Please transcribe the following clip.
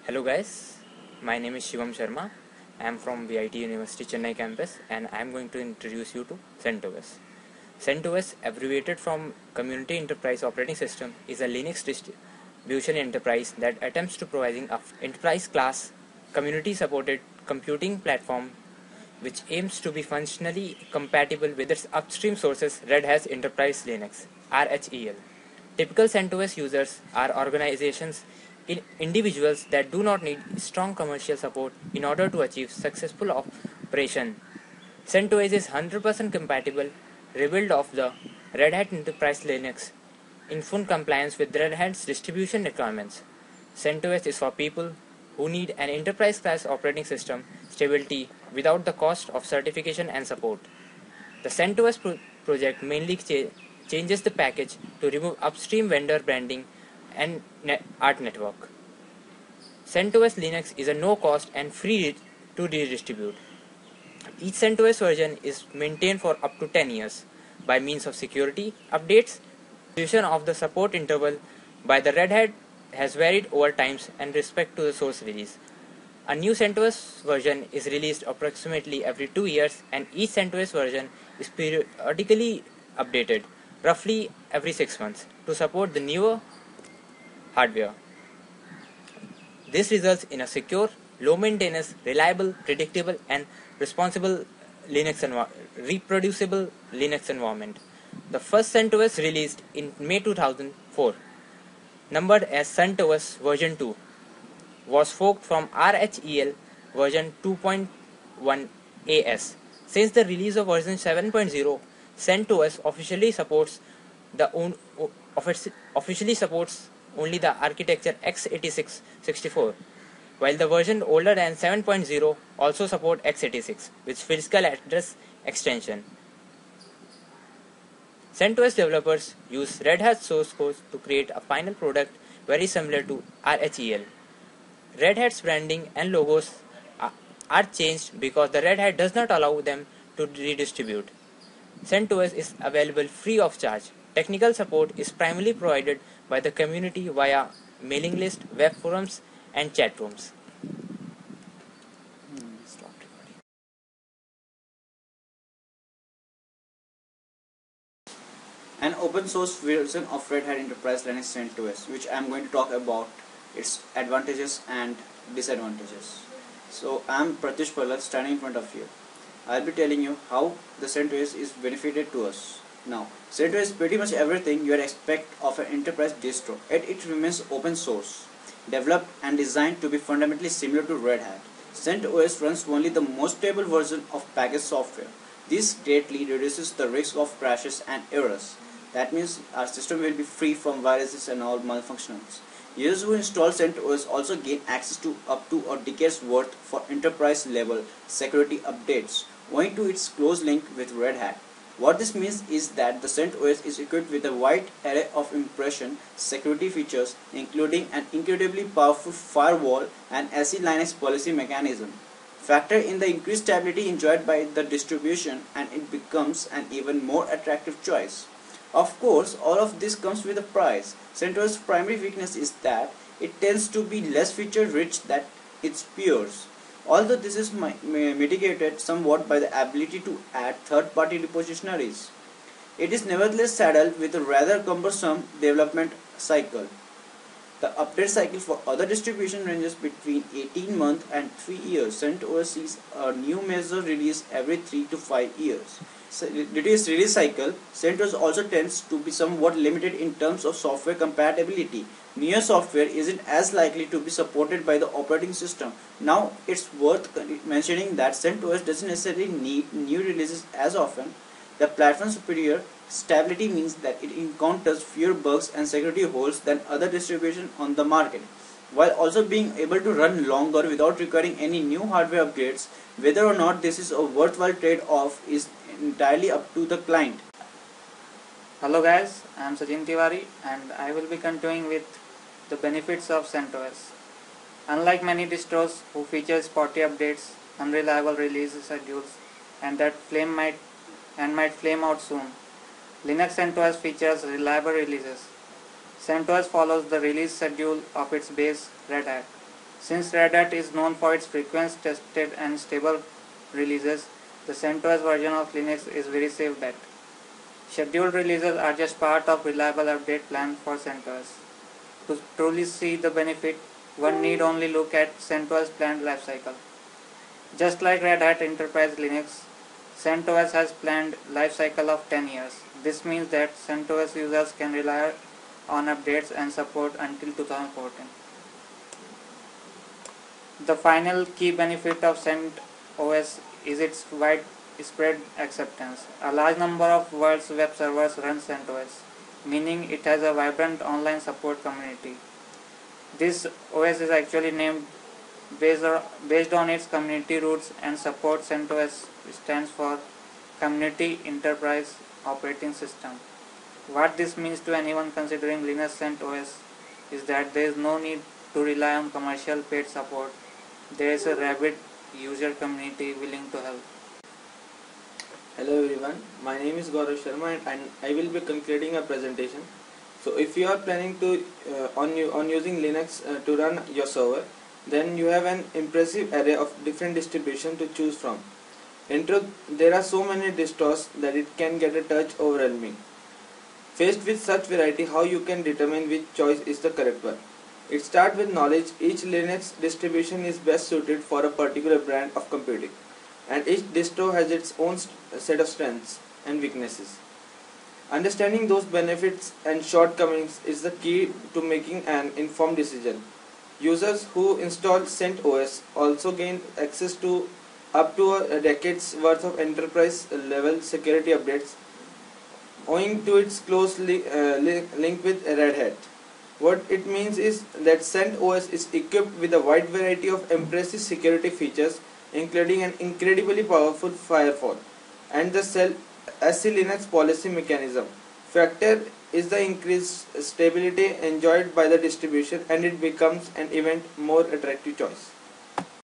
Hello guys, my name is Shivam Sharma. I am from VIT University Chennai campus and I am going to introduce you to CentOS. CentOS, abbreviated from Community Enterprise Operating System, is a Linux distribution enterprise that attempts to providing a enterprise class community supported computing platform which aims to be functionally compatible with its upstream sources Red Hat Enterprise Linux (RHEL). Typical CentOS users are organizations individuals that do not need strong commercial support in order to achieve successful operation. CentOS is 100% compatible, rebuild of the Red Hat Enterprise Linux in full compliance with Red Hat's distribution requirements. CentOS is for people who need an enterprise class operating system stability without the cost of certification and support. The CentOS project mainly changes the package to remove upstream vendor branding and art network. CentOS Linux is a no-cost and free to redistribute. Each CentOS version is maintained for up to 10 years by means of security updates. Duration of the support interval by the Red Hat has varied over times and respect to the source release. A new CentOS version is released approximately every 2 years and each CentOS version is periodically updated, roughly every 6 months, to support the newer hardware. This results in a secure, low maintenance, reliable, predictable and responsible reproducible Linux environment. The first CentOS released in May 2004, numbered as CentOS version 2, was forked from RHEL version 2.1 AS. Since the release of version 7.0, CentOS officially supports only the architecture x86-64, while the version older than 7.0 also support x86 with physical address extension. CentOS developers use Red Hat source code to create a final product very similar to RHEL. Red Hat's branding and logos are changed because the Red Hat does not allow them to redistribute. CentOS is available free of charge. Technical support is primarily provided by the community via mailing list, web forums, and chat rooms. An open source version of Red Hat Enterprise Linux CentOS, which I am going to talk about its advantages and disadvantages. So I am Pratish Pallat standing in front of you. I'll be telling you how the CentOS is benefited to us. Now, CentOS is pretty much everything you would expect of an enterprise distro, yet it remains open source, developed and designed to be fundamentally similar to Red Hat. CentOS runs only the most stable version of packaged software. This greatly reduces the risk of crashes and errors. That means our system will be free from viruses and all malfunctions. Users who install CentOS also gain access to up to a decade's worth for enterprise level security updates, owing to its close link with Red Hat. What this means is that the CentOS is equipped with a wide array of impression security features, including an incredibly powerful firewall and SE Linux policy mechanism. Factor in the increased stability enjoyed by the distribution and it becomes an even more attractive choice. Of course, all of this comes with a price. CentOS' primary weakness is that it tends to be less feature-rich than its peers. Although this is mitigated somewhat by the ability to add third-party repositories, it is nevertheless saddled with a rather cumbersome development cycle. The update cycle for other distribution ranges between 18 months and 3 years. CentOS sees a new major release every 3 to 5 years. Due to its release cycle, CentOS also tends to be somewhat limited in terms of software compatibility. Newer software isn't as likely to be supported by the operating system. Now, it's worth mentioning that CentOS doesn't necessarily need new releases as often. The platform's superior stability means that it encounters fewer bugs and security holes than other distributions on the market, while also being able to run longer without requiring any new hardware upgrades. Whether or not this is a worthwhile trade-off is entirely up to the client. Hello guys, I am Sajin Tiwari and I will be continuing with the benefits of CentOS. Unlike many distros who feature spotty updates, unreliable release schedules, and that might flame out soon, Linux CentOS features reliable releases. CentOS follows the release schedule of its base Red Hat. Since Red Hat is known for its frequent, tested and stable releases, the CentOS version of Linux is very safe bet. Scheduled releases are just part of reliable update plan for CentOS. To truly see the benefit, one need only look at CentOS planned lifecycle. Just like Red Hat Enterprise Linux, CentOS has planned lifecycle of 10 years. This means that CentOS users can rely on updates and support until 2014. The final key benefit of CentOS is its widespread acceptance. A large number of world's web servers run CentOS, meaning it has a vibrant online support community. This OS is actually named based on its community roots and support. CentOS stands for Community Enterprise Operating System. What this means to anyone considering Linux CentOS is that there is no need to rely on commercial paid support. There is a rabid user community willing to help. Hello everyone, my name is Gaurav Sharma and I will be concluding a presentation. So if you are planning to on using Linux to run your server, then you have an impressive array of different distributions to choose from. In truth, there are so many distros that it can get a touch overwhelming. Faced with such variety, how you can determine which choice is the correct one? It starts with knowledge. Each Linux distribution is best suited for a particular brand of computing, and each distro has its own set of strengths and weaknesses. Understanding those benefits and shortcomings is the key to making an informed decision. Users who install CentOS also gain access to up to a decade's worth of enterprise level security updates, owing to its close link with Red Hat. What it means is that CentOS is equipped with a wide variety of impressive security features, including an incredibly powerful firewall and the SC Linux policy mechanism. Factor is the increased stability enjoyed by the distribution, and it becomes an even more attractive choice.